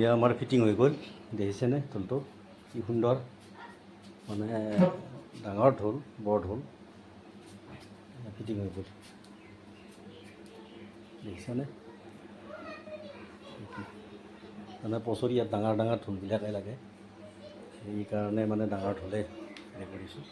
এয়া আমাৰ ফিটিং হৈ গ'ল, দেখিছেনে ঢোলটো কি সুন্দৰ, মানে ডাঙৰ ঢোল, বৰ ঢোল ফিটিং হৈ গ'ল, দেখিছেনে? মানে পচৰিয়াত ডাঙৰ ডাঙৰ ঢোলবিলাকে লাগে, সেইকাৰণে মানে ডাঙৰ ঢোলে হেৰি কৰিছোঁ।